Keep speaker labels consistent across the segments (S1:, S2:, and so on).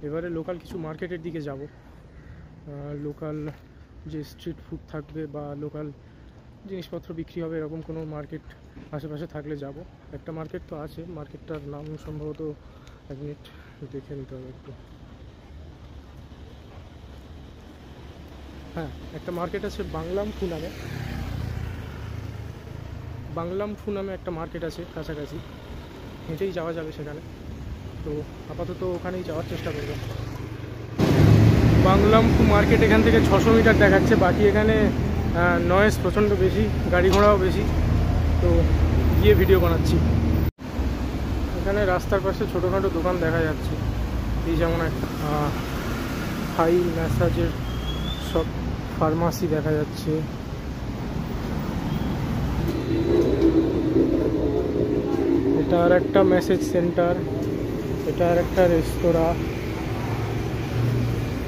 S1: এবারে লোকাল কিছু মার্কেটের দিকে যাব। লোকাল যে স্ট্রিট ফুড থাকবে বা লোকাল জিনিসপত্র বিক্রি হবে এরকম কোনো মার্কেট আশেপাশে থাকলে যাব। একটা মার্কেট তো আছে, মার্কেটটার নাম সম্ভবত 1 মিনিট দেখে নিতে হবে একটু। হ্যাঁ, একটা মার্কেট আছে বাংলামফু নামে, বাংলামফু নামে একটা মার্কেট আছে কাছাকাছি, হেঁটেই যাওয়া যাবে সেখানে। তো আপাতত ওখানেই যাওয়ার চেষ্টা করব। বাংলামফু মার্কেট এখান থেকে 600 মিটার দেখাচ্ছে, বাকি এখানে নয়েজ প্রচণ্ড বেশি, গাড়ি ঘোড়াও বেশি, তো গিয়ে ভিডিও বানাচ্ছি। এখানে রাস্তার পাশে ছোটোখাটো দোকান দেখা যাচ্ছে, এই যেমন একটা থাই ম্যাসাজের সব ফার্মাসি দেখা যাচ্ছে। এটা আর একটা মেসেজ সেন্টার, এটা আর একটা রেস্তোরাঁ,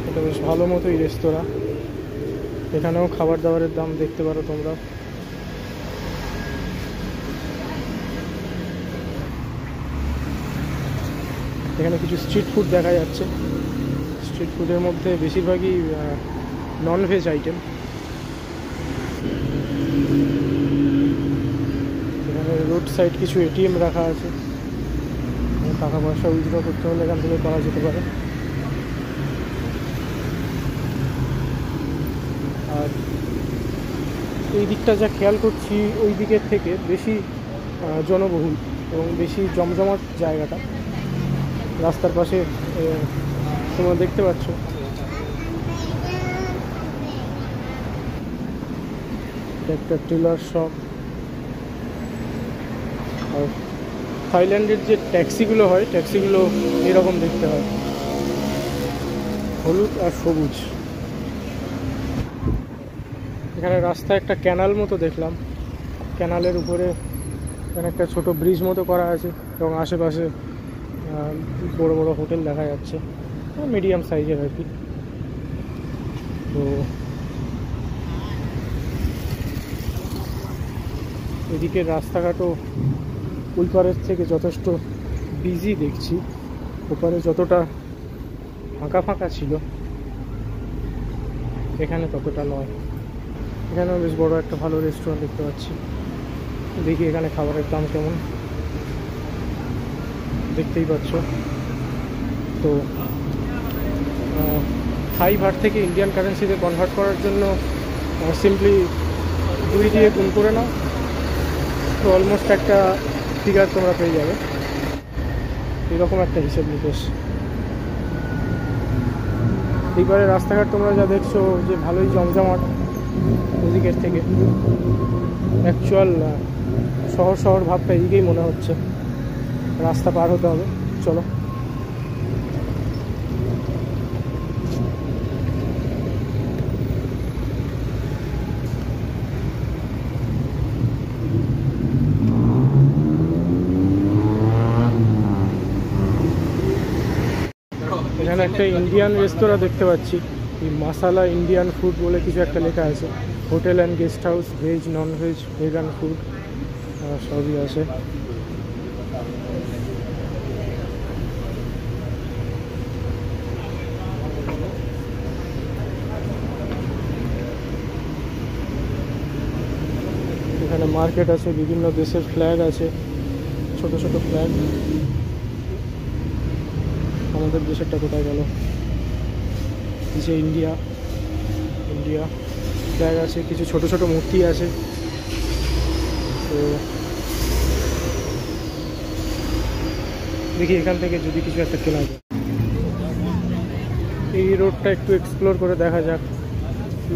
S1: এটা বেশ ভালো মতোই রেস্তোরাঁ। এখানেও খাবার দাবারের দাম দেখতে পারো তোমরা। এখানে কিছু স্ট্রিট ফুড দেখা যাচ্ছে, স্ট্রিট ফুডের মধ্যে বেশিরভাগই ননভেজ আইটেম। এখানে রোড সাইড কিছু এটিএম রাখা আছে, টাকা পয়সা উইথড্র করতে হলে এখান থেকে করা যেতে পারে। আর এই দিকটা যা খেয়াল করছি ওই দিকের থেকে বেশি জনবহুল এবং বেশি জমজমাট জায়গাটা। রাস্তার পাশে তোমরা দেখতে পাচ্ছ একটা টেলার শপ। আর থাইল্যান্ডের যে ট্যাক্সিগুলো হয়, ট্যাক্সিগুলো এরকম দেখতে হয়, হলুদ আর সবুজ। এখানে রাস্তায় একটা ক্যানাল মতো দেখলাম, ক্যানালের উপরে এখানে একটা ছোট ব্রিজ মতো করা আছে এবং আশেপাশে বড় বড় হোটেল দেখা যাচ্ছে, মিডিয়াম সাইজের আর কি। তো এদিকের রাস্তাঘাটও ওই পারের থেকে যথেষ্ট বিজি দেখছি, ওপারে যতটা ফাঁকা ফাঁকা ছিল এখানে ততটা নয়। এখানেও বেশ বড় একটা ভালো রেস্টুরেন্ট দেখতে পাচ্ছি, দেখি এখানে খাবারের দাম কেমন, দেখতেই পাচ্ছ। তো থাই ভাট থেকে ইন্ডিয়ান কারেন্সিতে কনভার্ট করার জন্য সিম্পলি 2 দিয়ে গুণ করে নাও, তো অলমোস্ট একটা ফিগার তোমরা পেয়ে যাবে। এরকম একটা হিসেব নিকেশ। এইবারে রাস্তাঘাট তোমরা যা দেখছো যে ভালোই জমজমাট ওদিকের থেকে, অ্যাকচুয়াল শহর শহর ভাবটা এদিকেই মনে হচ্ছে। রাস্তা পার হতে হবে, চলো। এখানে একটা ইন্ডিয়ান রেস্তোরাঁ দেখতে পাচ্ছি, এই মাসালা ইন্ডিয়ান ফুড বলে কিছু একটা লেখা আছে। Hotel and guest house, veg non veg vegan food সবই আছে। এখানে মার্কেট আছে, বিভিন্ন দেশের ফ্ল্যাগ আছে, ছোট ছোট ফ্ল্যাগ। আমাদের দেশেরটা কোথায় গেল? যে ইন্ডিয়া, ইন্ডিয়া ফ্ল্যাগ আছে, কিছু ছোট ছোট মূর্তি আছে। তো দেখি এখান থেকে যদি কিছু একটা কেনা যায়। এই রোডটা একটু এক্সপ্লোর করে দেখা যাক।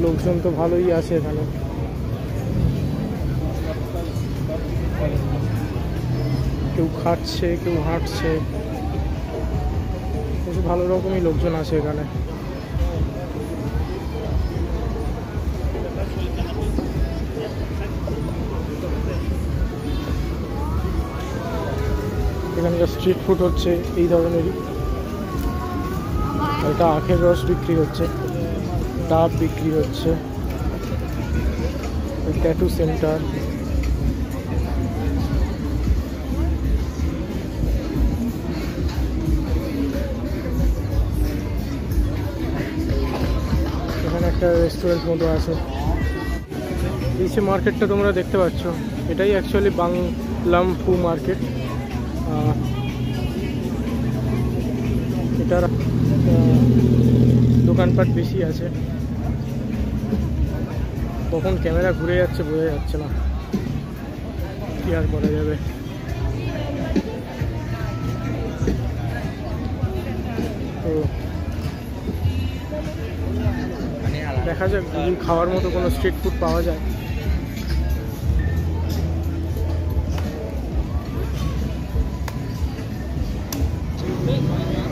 S1: লোকজন তো ভালোই আছে এখানে, কেউ খাচ্ছে কেউ হাঁটছে, বেশ ভালো রকমই লোকজন আছে এখানে। এখানকার স্ট্রিট ফুড হচ্ছে এই ধরনেরই। এটা আখের রস বিক্রি হচ্ছে, ডাব বিক্রি হচ্ছে, ট্যাটু সেন্টার। একটা রেস্টুরেন্ট মতো আছে। এই যে মার্কেটটা তোমরা দেখতে পাচ্ছ, এটাই অ্যাকচুয়ালি বাংলামফু মার্কেট। এটার দোকানপাট বেশি আছে। কখন ক্যামেরা ঘুরে যাচ্ছে বোঝা যাচ্ছে না, কি আর করা যাবে। তো দেখা যাক যদি খাওয়ার মতো কোনো স্ট্রিট ফুড পাওয়া যায়।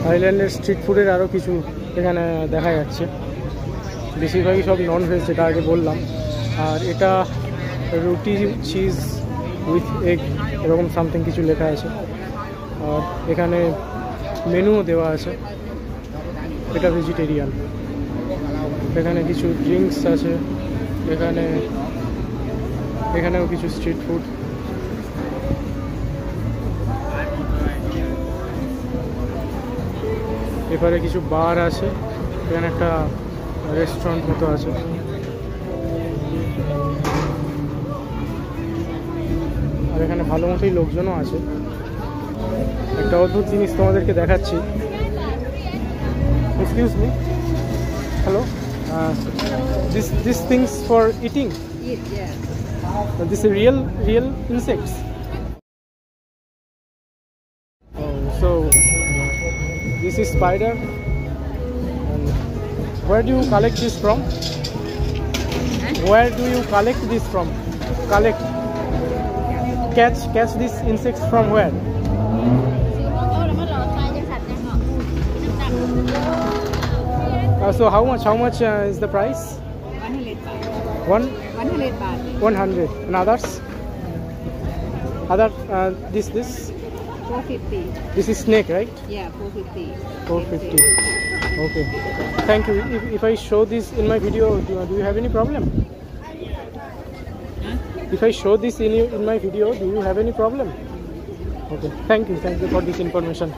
S1: থাইল্যান্ডের স্ট্রিট ফুডের আরও কিছু এখানে দেখা যাচ্ছে, বেশিরভাগই সব ননভেজ, যেটা আগে বললাম। আর এটা রুটি চিজ উইথ এগ এরকম সামথিং কিছু লেখা আছে। আর এখানে মেনুও দেওয়া আছে, এটা ভেজিটেরিয়ান। এখানে কিছু ড্রিঙ্কস আছে, এখানেও কিছু স্ট্রিট ফুড। এবারে কিছু বার আছে, এখানে একটা রেস্টুরেন্ট মতো আছে। আর এখানে ভালো মতোই লোকজনও আছে। একটা অদ্ভুত জিনিস তোমাদেরকে দেখাচ্ছি। Excuse me, hello, this things for eating?
S2: Yes.
S1: This is real insects? Oh, so this is spider. And where do you collect this from? Where do you collect this from? Catch these insects from where? So how much is the price?
S2: 100 baht.
S1: 100
S2: baht.
S1: 100. And others? This
S2: 450.
S1: This is snake, right?
S2: Yeah, 450.
S1: 450. Okay. Thank you. If I show this in my video, do you have any problem? If I show this in my video, do you have any problem? Okay. Thank you for this information.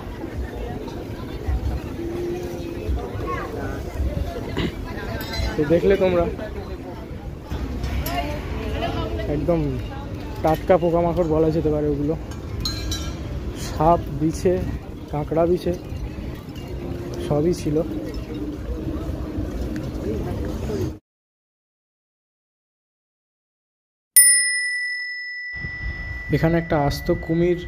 S1: তো দেখলে তোমরা, একদম টাটকা পোকামাকড় বলা যেতে পারে ওগুলো। সাপ বিছে, কাঁকড়া বিছে, সবই ছিল। এখানে একটা আস্ত কুমির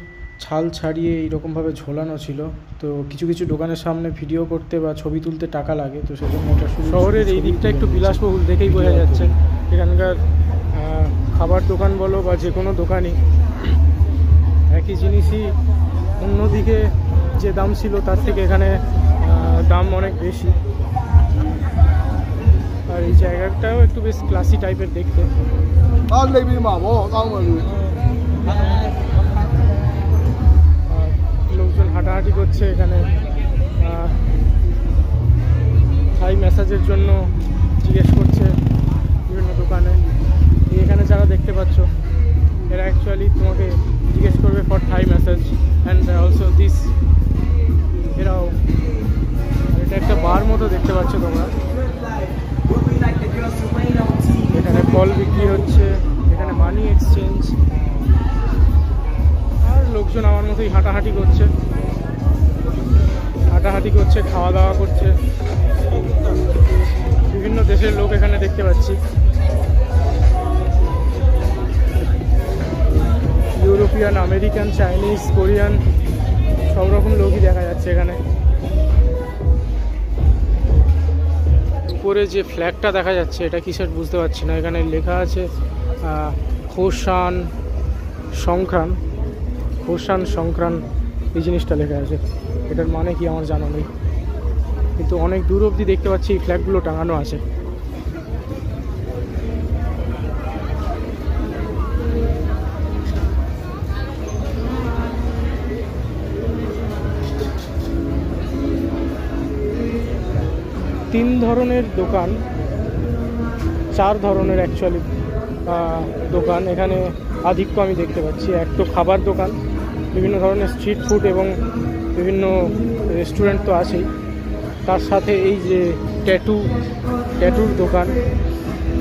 S1: ছাল ছাড়িয়ে এইরকমভাবে ঝোলানো ছিল। তো কিছু কিছু দোকানের সামনে ভিডিও করতে বা ছবি তুলতে টাকা লাগে, তো সেজন্য এটা শহরের এই দিকটা একটু বিলাসবহুল দেখেই বোঝা যাচ্ছে। এখানকার খাবার দোকান বলো বা যে কোনো দোকানই একই জিনিসই অন্যদিকে যে দাম ছিল তার থেকে এখানে দাম অনেক বেশি। আর এই জায়গাটাও একটু বেশ ক্লাসি টাইপের দেখতে। লোকজন হাঁটাহাঁটি করছে এখানে, থাই ম্যাসাজের জন্য জিজ্ঞেস করছে বিভিন্ন দোকানে। এখানে যারা দেখতে পাচ্ছ এরা অ্যাকচুয়ালি তোমাকে জিজ্ঞেস করবে for Thai massage and also this. এরাও, এটা একটা বার মতো দেখতে পাচ্ছ তোমরা। এখানে ফল বিক্রি হচ্ছে, এখানে মানি এক্সচেঞ্জ। আর লোকজন আমার মতোই হাঁটাহাঁটি করছে, খাওয়া দাওয়া করছে। বিভিন্ন দেশের লোক এখানে দেখতে পাচ্ছি, ইউরোপিয়ান, আমেরিকান, চাইনিজ, কোরিয়ান, সব রকম লোকই দেখা যাচ্ছে এখানে। উপরে যে ফ্ল্যাগটা দেখা যাচ্ছে এটা কিসের বুঝতে পারছি না। এখানে লেখা আছে হোসান সংক্রান, এই জিনিসটা লেখা আছে। এটার মানে কি আমার জানা নেই, কিন্তু অনেক দূর অবধি দেখতে পাচ্ছি এই ফ্ল্যাগগুলো টাঙানো আছে। তিন ধরনের দোকান, 4 ধরনের অ্যাকচুয়ালি দোকান এখানে আধিক্য আমি দেখতে পাচ্ছি। এক তো খাবার দোকান, বিভিন্ন ধরনের স্ট্রিট ফুড এবং বিভিন্ন রেস্টুরেন্ট তো আছেই, তার সাথে এই যে ট্যাটুর দোকান,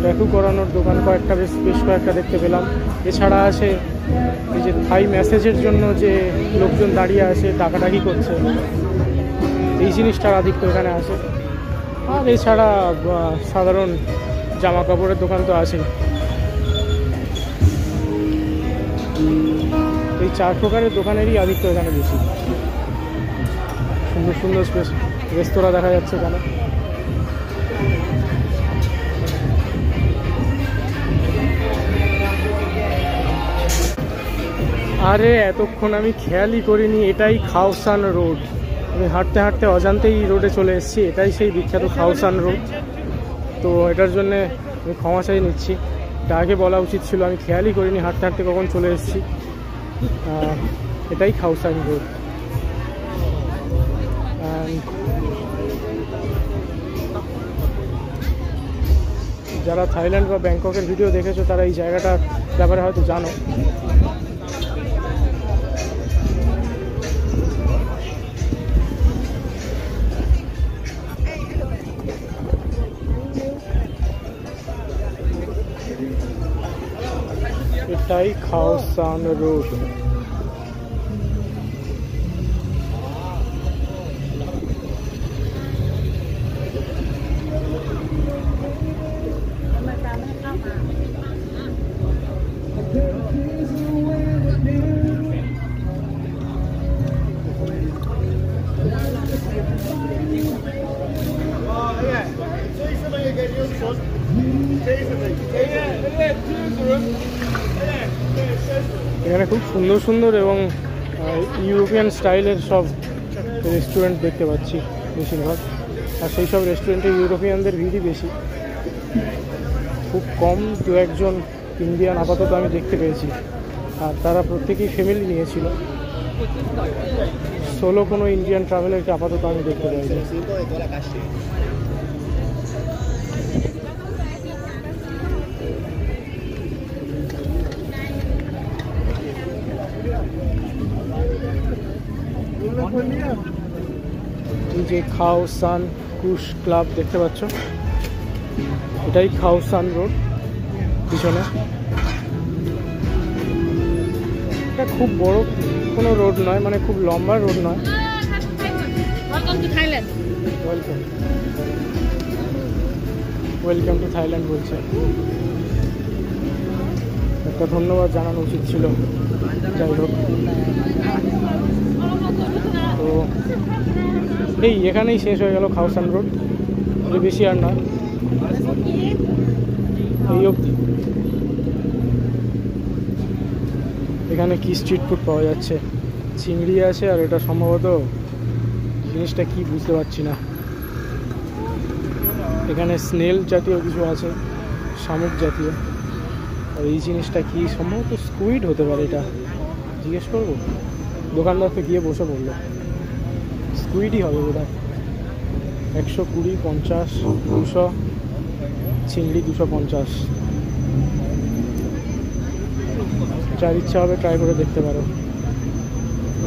S1: ট্যাটু করানোর দোকান কয়েকটা বেশ কয়েকটা দেখতে পেলাম। এছাড়া আছে এই যে থাই ম্যাসেজের জন্য যে লোকজন দাঁড়িয়ে আছে ডাকাডাকি করছে, এই জিনিসটার আধিক্য এখানে আছে। আর এছাড়া সাধারণ জামা কাপড়ের দোকান তো আছেই। এই 4 প্রকারের দোকানেরই আধিক্য এখানে বেশি। সুন্দর সুন্দর রেস্তোরাঁ দেখা যাচ্ছে এখানে। আরে এতক্ষণ আমি খেয়ালই করিনি এটাই খাওসান রোড। আমি হাঁটতে হাঁটতে অজান্তেই রোডে চলে এসেছি। এটাই সেই বিখ্যাত খাওসান রোড। তো এটার জন্যে আমি ক্ষমা চাই নিচ্ছি, এটা আগে বলা উচিত ছিল। আমি খেয়ালই করিনি হাঁটতে হাঁটতে কখন চলে এসেছি। এটাই খাওসান রোড। যারা থাইল্যান্ড বা ব্যাংককের ভিডিও দেখেছো তারা এই জায়গাটার ব্যাপারে হয়তো জানো। এটাই খাওসান রোড। এখানে খুব সুন্দর সুন্দর এবং ইউরোপিয়ান স্টাইলের সব রেস্টুরেন্ট দেখতে পাচ্ছি বেশিরভাগ। আর সেই সব রেস্টুরেন্টে ইউরোপিয়ানদের ভিড়ই বেশি, খুব কম 2-1 ইন্ডিয়ান আপাতত আমি দেখতে পেয়েছি। আর তারা প্রত্যেকেই ফ্যামিলি নিয়েছিল, সোলো কোনো ইন্ডিয়ান ট্রাভেলারকে আপাতত আমি দেখতে পাইনি। এই যে খাওসান কুশ ক্লাব দেখতে পাচ্ছ, এটাই খাওসান রোড পিছনে। এটা খুব বড় কোনো রোড নয়, মানে খুব লম্বা রোড নয়। ওয়েলকাম টু থাইল্যান্ড বলছে। একটা ধন্যবাদ জানানো উচিত ছিল, যাই হোক। তো এই এখানেই শেষ হয়ে গেল খাওসান রোড, বেশি আর নয়, এই অবধি। এখানে কি স্ট্রিট ফুড পাওয়া যাচ্ছে, চিংড়ি আছে আর এটা সম্ভবত জিনিসটা কি বুঝতে পারছি না। এখানে স্নেল জাতীয় কিছু আছে, শামুক জাতীয়। আর এই জিনিসটা কি, সম্ভবত স্কুইড হতে পারে। এটা জিজ্ঞেস করবো, দোকানদার তো গিয়ে বসে পড়লো। স্কুইডই হবে বোধ হয়। 120, 50, 200, চিংড়ি 250। যার ইচ্ছা হবে ট্রাই করে দেখতে পারো।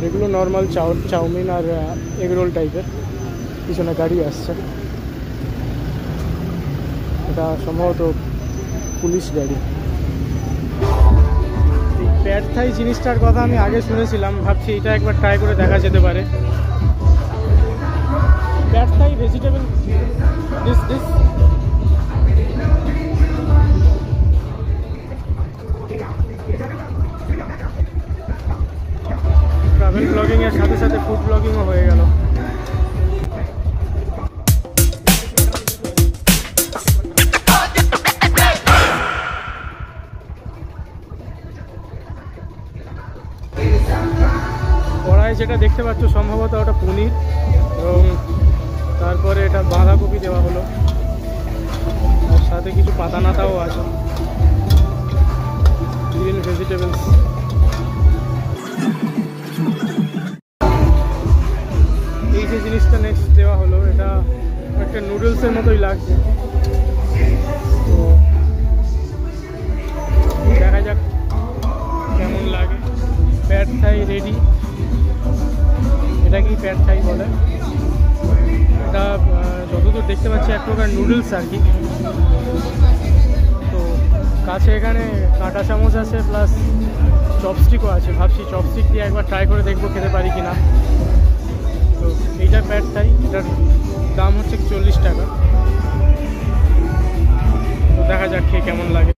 S1: এগুলো নর্মাল চাউমিন আর এগরোল টাইপের। পিছনে গাড়ি আসছে, এটা সম্ভবত পুলিশ গাড়ি। এই প্যাড থাই জিনিসটার কথা আমি আগে শুনেছিলাম, ভাবছি এটা একবার ট্রাই করে দেখা যেতে পারে। Pad Thai vegetable this travel blogging এর সাথে সাথে ফুড ব্লগিংও হয়ে গেল। কড়াই যেটা দেখতে পাচ্ছ সম্ভবত ওটা পনির, এবং তারপরে এটা বাঁধাকপি দেওয়া হলো, আর সাথে কিছু পাতা নাতাও আছে, গ্রিন ভেজিটেবলস। এই যে জিনিসটা নেক্সট দেওয়া হলো, এটা একটা নুডলসের মতোই লাগছে। তো দেখা যাক কেমন লাগে। প্যাড থাই রেডি। এটা কি প্যাড থাই বলে। এটা যতদূর দেখতে পাচ্ছি এক প্রকার নুডলস আর কি। তো কাছে এখানে কাঁটা চামচ আছে, প্লাস চপস্টিকও আছে। ভাবছি চপস্টিক দিয়ে একবার ট্রাই করে দেখবো খেতে পারি কিনা। তো এইটা প্যাড থাই, এটার দাম হচ্ছে 40 টাকা। তো দেখা যাক খেয়ে কেমন লাগে।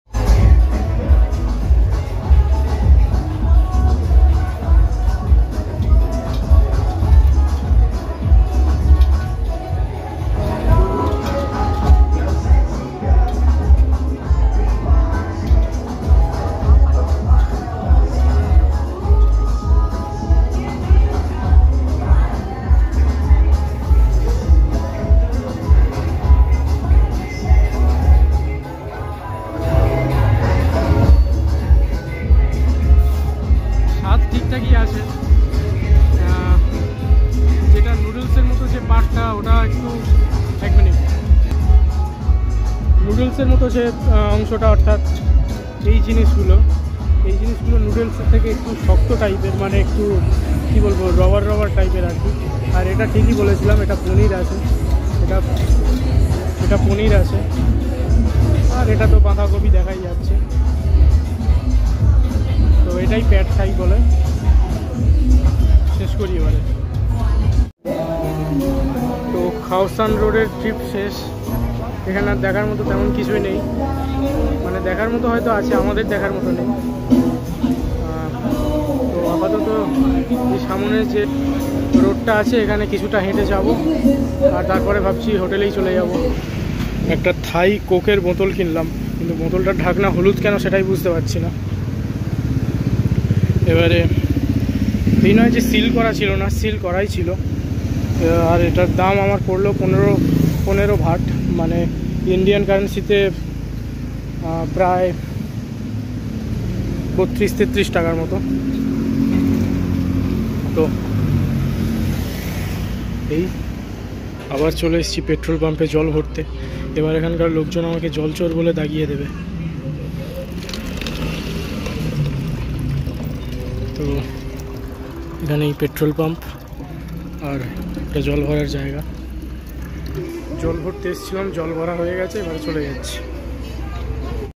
S1: ঠিকঠাকই আছে। যেটা নুডলসের মতো যে পার্টটা, ওটা একটু, এক মিনিট, নুডলসের মতো যে অংশটা, অর্থাৎ এই জিনিসগুলো নুডলসের থেকে একটু শক্ত টাইপের, মানে একটু কী বলবো, রবার টাইপের আর কি। আর এটা ঠিকই বলেছিলাম, এটা পনির আছে, এটা পনির আছে। আর এটা তো বাঁধাকপি দেখাই যাচ্ছে। তো এটাই প্যাড থাই বলে। শেষ করি এবারে। তো খাওসান রোডের ট্রিপ শেষ। এখানে আর দেখার মতো তেমন কিছুই নেই, মানে দেখার মতো হয়তো আছে, আমাদের দেখার মতো নেই। তো আপাতত এই সামনে যে রোডটা আছে এখানে কিছুটা হেঁটে যাব, আর তারপরে ভাবছি হোটেলেই চলে যাব। একটা থাই কোকের বোতল কিনলাম, কিন্তু বোতলটার ঢাকনা হলুদ কেন সেটাই বুঝতে পারছি না। এবারে এই নয় যে সিল করা ছিল না, সিল করাই ছিল। আর এটার দাম আমার পড়লো 15 ভাট, মানে ইন্ডিয়ান কারেন্সিতে প্রায় 32-33 টাকার মতো। তো এই আবার চলে এসেছি পেট্রোল পাম্পে জল ভরতে। এবার এখানকার লোকজন আমাকে জল চোর বলে দাগিয়ে দেবে। তো এখানে এই পেট্রোল পাম্প, আর এটা জল ভরার জায়গা। জল ভরতে এসেছিলাম, জল ভরা হয়ে গেছে, এবার চলে যাচ্ছি।